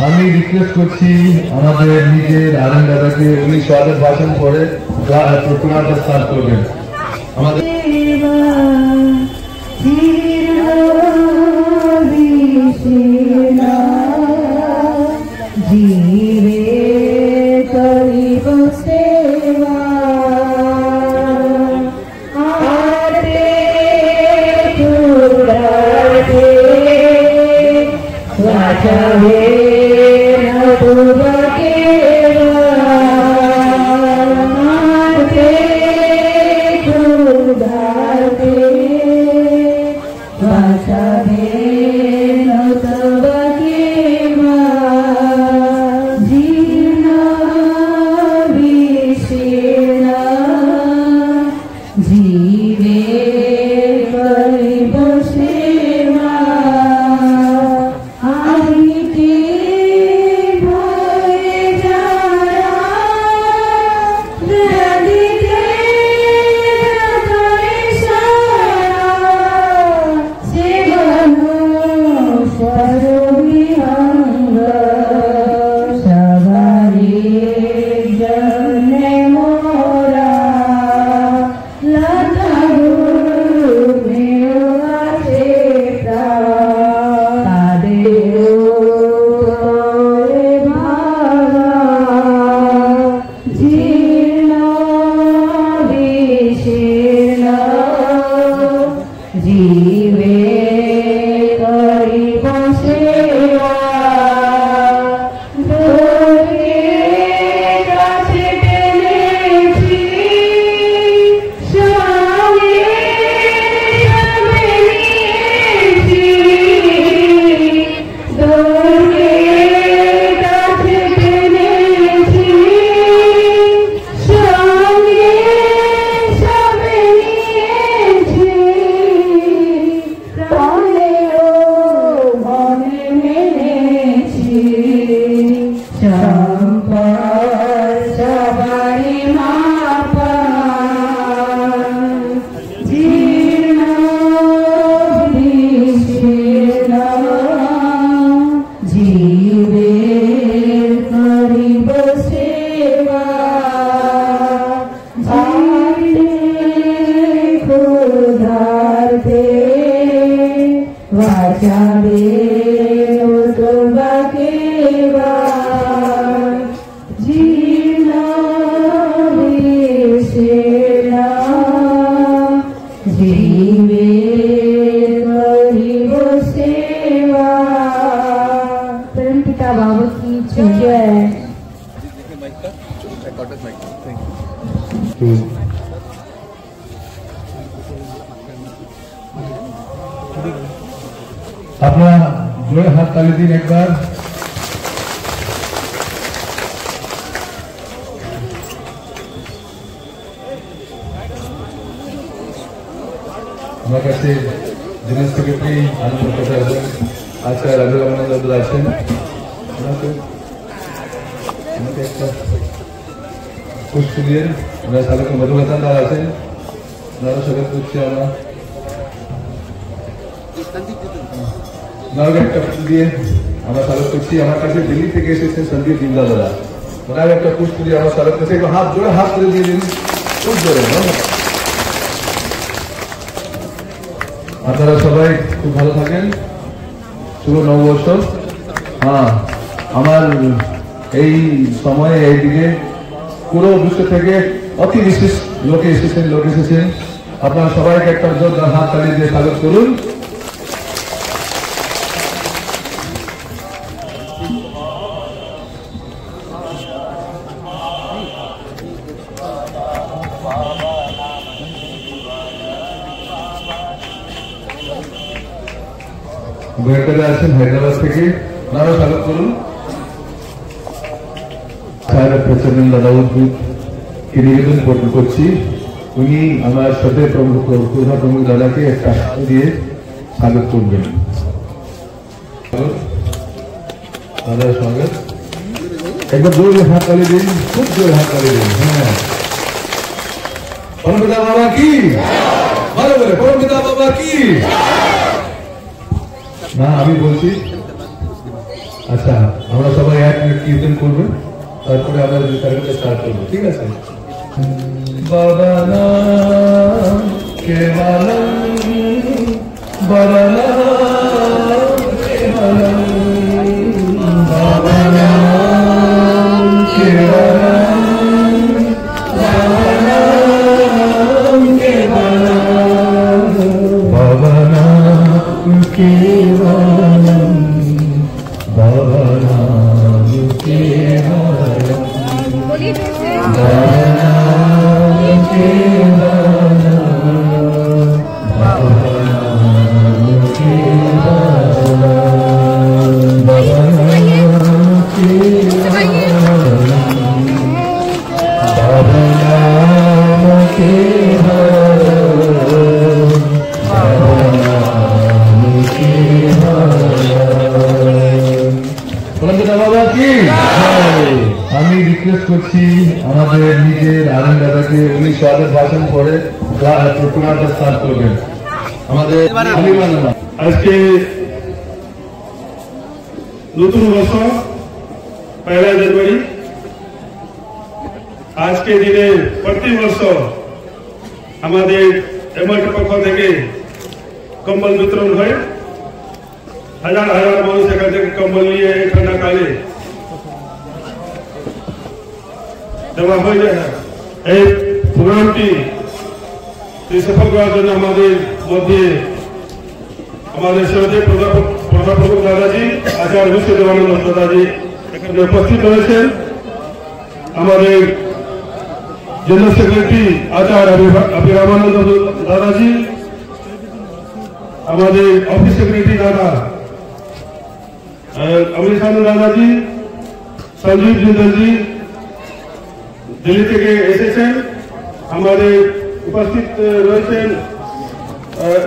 আমি রিকোয়েস্ট করছি আমাদের নিজের আনন্দ দাদাকে উনি স্বাগত ভাষণ করে প্রতিমাটা স্টার্ট করবেন আমাদের अपना जोड़े हाथ ताली दिन एक बार हमारे कैसे जनरल सेक्रेटरी आनंद प्रसाद आज का रघुरामानंद आছেন कुछ क्लियर मैं सालों के मधुबता दार आছেন नारा स्वागत করছি আমরা नाग একটা দিয়ে আমরা স্বাগত করছি আমার কাছে দিল্লি থেকে এসেছেন সন্দীপ জিন্দা দাদা ওনার একটা পুষ্প দিয়ে আমরা স্বাগত করছি একটু হাত জোড়ে হাত করে দিয়ে দিন খুব জোরে আপনারা সবাই খুব ভালো থাকেন শুভ নববর্ষ হ্যাঁ আমার এই সময়ে এইদিকে পুরো বিশ্ব থেকে অতি বিশেষ লোকে এসেছেন আপনারা সবাইকে একটা জোরদার হাত তালি দিয়ে স্বাগত করুন বেরকারে আছেন হায়দ্রাবাদ থেকে নারা স্বাগত করুন প্রেসিডেন্ট দাদাউদ্দিনকে নিবেদন করছি উনি আমার সাথে প্রমুখ দাদাকে একটা দিয়ে স্বাগত করবেন দাদা স্বাগত একবার জোরে হাত তালি দিন খুব জোরে হাত তালি দিন হ্যাঁ বাবা কি ভালো করে পরমপিতা বাবা কি না আমি বলছি আচ্ছা আমরা সবাই 1 মিনিট কীর্তন করবো তারপরে আমরা कार्यक्रम স্টার্ট করবো ঠিক আছে বাবা নাম কেবলম বাবা নাম কেবলম বাবা নাম কেবলম বাবা নাম কেবলম বাবা নাম কেবলম বাবা নাম কেবলম বাবা নাম কেবলম বাবা নাম কেবলম বাবা নাম কেবলম বাবা নাম কেবলম বাবা নাম কেবলম পরমপিতা বাবা কি আমি রিকোয়েস্ট করছি আমাদের নিজের আনন্দ দাদাকে উনি স্বাগত ভাষণ করে প্রোগ্রামটা স্টার্ট করবেন আমাদের আজকে নতুন বর্ষ 1 জানুয়ারি আজকে দিনে প্রতি বর্ষ আমাদের এমআরটি পক্ষ থেকে কম্বল বিতরণ হয় হাজার হাজার মানুষ এখান থেকে কম্বল নিয়ে এই ঠান্ডাকালে দেওয়া হয়ে যায় এই প্রোগ্রামটি সফল করার জন্য আমাদের মধ্যে আমাদের সঙ্গে প্রধানমন্ত্রী দাদাজি আচার্য বিশ্বদেবানন্দ দাদাজি এখানে উপস্থিত রয়েছেন আমাদের জেনারেল সেক্রেটারি আচার্য অভিরামানন্দ দাদাজি আমাদের অফিস সেক্রেটারি দাদা অমিতানন্দ দাদাজি সঞ্জীব জিন্দলজি দিল্লি থেকে এসেছেন আমাদের উপস্থিত রয়েছেন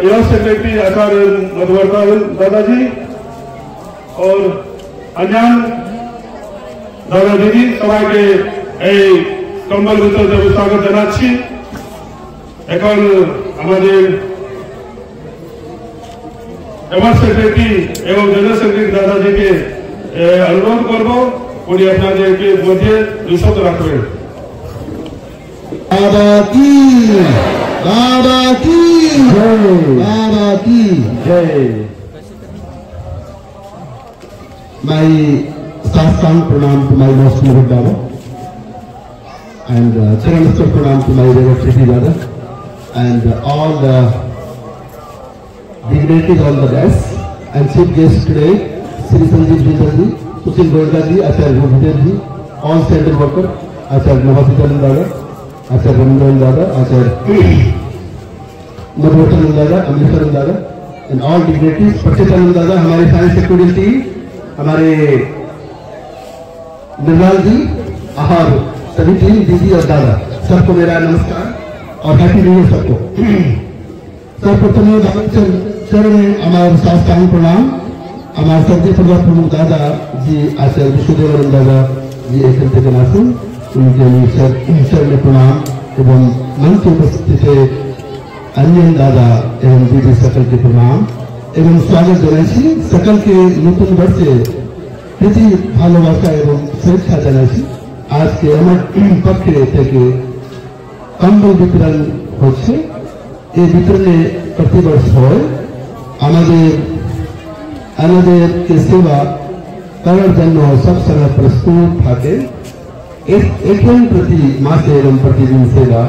ইউনিয়ন सेक्रेटरी आचार्य मधुवर्धन दादाजी और अजान दादा दीदी सबाई के कम्बल वितरण स्वागत জানাচ্ছি এখন আমাদের এমআর সেক্রেটারি এবং জেনারেল সেক্রেটারি দাদাজিকে অনুরোধ করব উনি আপনাদেরকে মধ্যে দুশত রাখবেন बाबा की जय बाबा की जय My satsang pranam to my most beloved Baba and Charanastar pranam to my dear Sri Dada and all the dignitaries on the desk and chief guests today Sri Sanjeev Jindalji, Sushil Goenkaji, Acharya Bhuviteshji, all center workers, Acharya Navasitanand Dada, आचार्य रमन दादा आचार्य मधुवर्धन दादा अमृतसर दादा and all dignitaries पच्चीसानंद दादा हमारे science secretary team हमारे निर्मल जी और सभी team दीदी और दादा सबको मेरा नमस्कार और हैप्पी न्यू ईयर सबको सर्वप्रथम चरण में हमारे साष्टांग प्रणाम हमारे सभी प्रजा प्रमुख दादा जी आचार्य विश्वदेवानंद दादा जी एक नासुन उनके चरण प्रणाम एवं मंच उपस्थित अन्य दादा एवं दीदी सकल के प्रणाम एवं स्वागत জানাচ্ছি सकल के नतून वर्षे প্রীতি ভালোবাসা এবং শুভেচ্ছা জানাচ্ছি আজকে আমার পক্ষে থেকে কম্বল বিতরণ হচ্ছে এই বিতরণে প্রতিবর্ষ হয় আমাদেরকে সেবা করার জন্য সবসময় প্রস্তুত থাকে একজন প্রতি মাসে এবং প্রতিদিন সেবা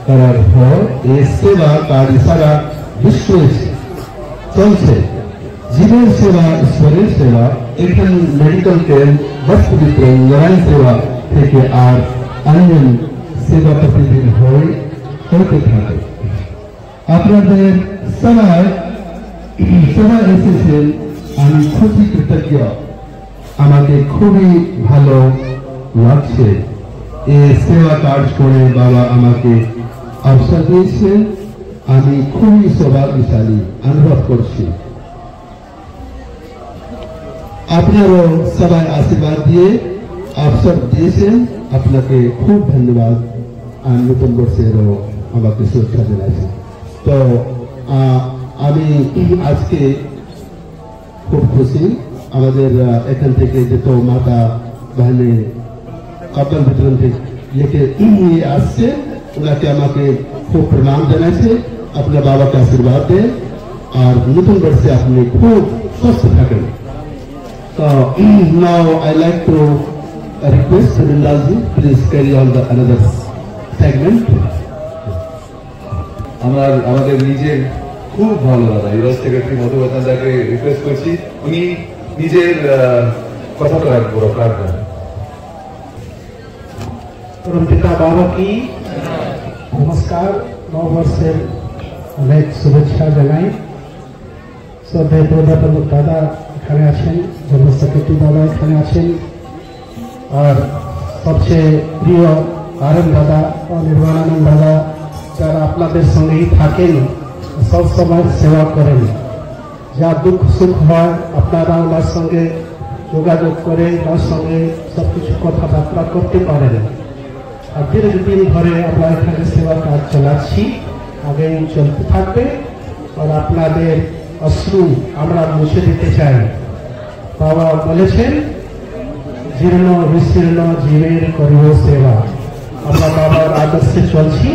করার পর এই সেবা কার্য সারা বিশ্বে চলছে জীবন সেবা ঈশ্বরের সেবা এখানে মেডিকেল ক্যাম্প বস্ত্র বিতরণ নারায়ণ সেবা থেকে আর অন্য সেবা প্রতিদিন হতে থাকে আপনাদের সবাই এসেছেন আমি খুবই কৃতজ্ঞ আমাকে খুবই ভালো লাগছে এই সেবা কাজ করে বাবা আমাকে অবসর দিয়েছে আমি খুবই সৌভাগ্যশালী অনুভব করছি আপনারও সবাই আশীর্বাদ দিয়ে অবসর দিয়েছেন আপনাকে খুব ধন্যবাদ আর নতুন বর্ষেরও আমাকে শুভেচ্ছা জানাচ্ছি তো আমি আজকে খুব খুশি আমাদের এখান থেকে যত মাতা বাহিনী কম্বল বিতরণ लेके আসছে ওনাকে আমাকে খুব প্রণাম জানাইছে আপনার বাবাকে আশীর্বাদ দেন আর নতুন বর্ষে আপনি খুব সুস্থ থাকেন তো now I like to request Rindaji please carry on the another segment আমাদের নিজের খুব ভালো দাদা ইউরোপ সেক্রেটারি মধুবাতাকে রিকোয়েস্ট করছি উনি নিজের কথাটা রাখবেন पिता बाबा की नमस्कार नव वर्षের অনেক শুভেচ্ছা জানাই শ্রদ্ধেয় প্রধান দাদা এখানে আছেন জেনারেল সেক্রেটারি দাদা এখানে আছেন আর সবচেয়ে প্রিয় আরএম দাদা ও নির্বাণানন্দ দাদা যারা আপনাদের সঙ্গেই থাকেন সব সময় সেবা করেন যা দুঃখ সুখ হয় আপনারা ওনার সঙ্গে যোগাযোগ করে ওনার সঙ্গে সবকিছু কথাবার্তা করতে পারেন আর দীর্ঘদিন ধরে আমরা এখানে সেবা কাজ চালাচ্ছি আগে চলতে থাকবে আর আপনাদের অশ্রু আমরা মুছে দিতে চাই বাবা বলেছেন জীর্ণ বিশীর্ণ জীবের করিব সেবা আমরা বাবার আদর্শে চলছি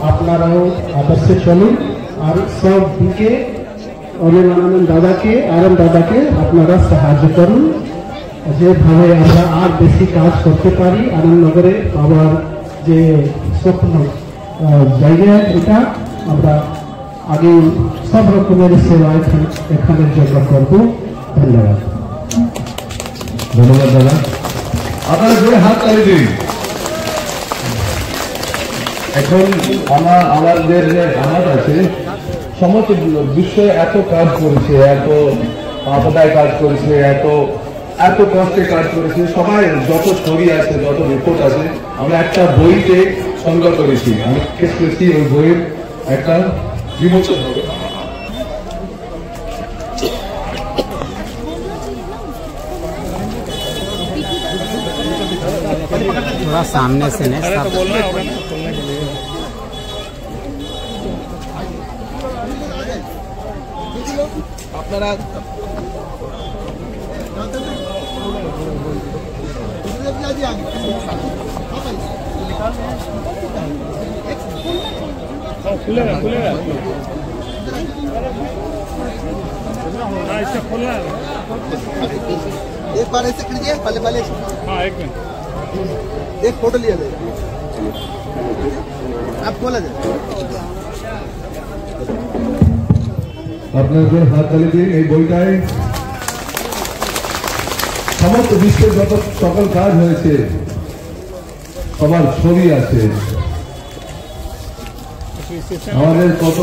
আপনারাও আদর্শে চলুন আর সব দিকে অনির্বাণানন্দ দাদাকে আরএম দাদাকে আপনারা সাহায্য করুন যেভাবে আমরা আর বেশি কাজ করতে পারি আনন্দনগরে বাবার যে স্বপ্ন জায়গা এটা আমরা আগে সব রকমের সেবা এখানের জন্য করব ধন্যবাদ ধন্যবাদ দাদা আপনারা জোরে হাত তালি দিন এখন আমাদের যে আমার আছে সমস্ত বিশ্বে এত কাজ করেছে এত আপদায় কাজ করেছে এত কষ্টে কাজ করেছে সবাই যত ছবি আছে যত রিপোর্ট আছে আমরা একটা বইতে সংগ্রহ করেছি আমি শেষ করেছি ওই বইয়ের একটা বিমোচন হবে थोड़ा सामने से नहीं আপনারা खुलेगा इसका खुला है एक बार ऐसे कीजिए पहले हाँ एक मिनट एक फोटो लिया जाए आप खोला जाए আপনাদের হাত তালি দিয়ে এই বইটায় সমস্ত বিশ্বের যত সকল কাজ হয়েছে সবার ছবি আছে আমাদের কত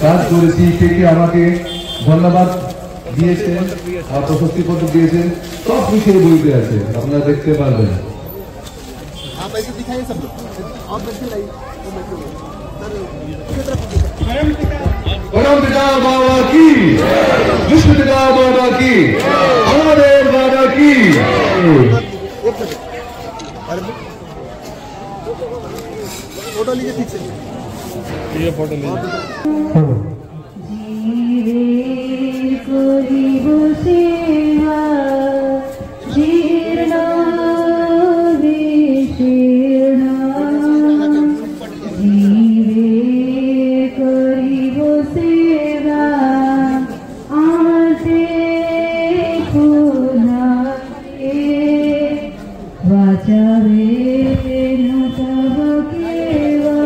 কাজ করেছি কে কে আমাকে ধন্যবাদ দিয়েছেন আর প্রশস্তিপত্র দিয়েছেন সব কিছু এই বইতে আছে আপনারা দেখতে পারবেন आप ऐसे दिखाइए सब लोग आप बैठे लाइए परम पिता बाबा की विश्व पिता बाबा की हमारे बाबा की फोटो लीजिए ठीक से ये फोटो लीजिए করিব সেবা জীর্ণ বিশীর্ণ জীবে করিব সেবা আতে খুনাকে বাঁচাবে না তব কেবা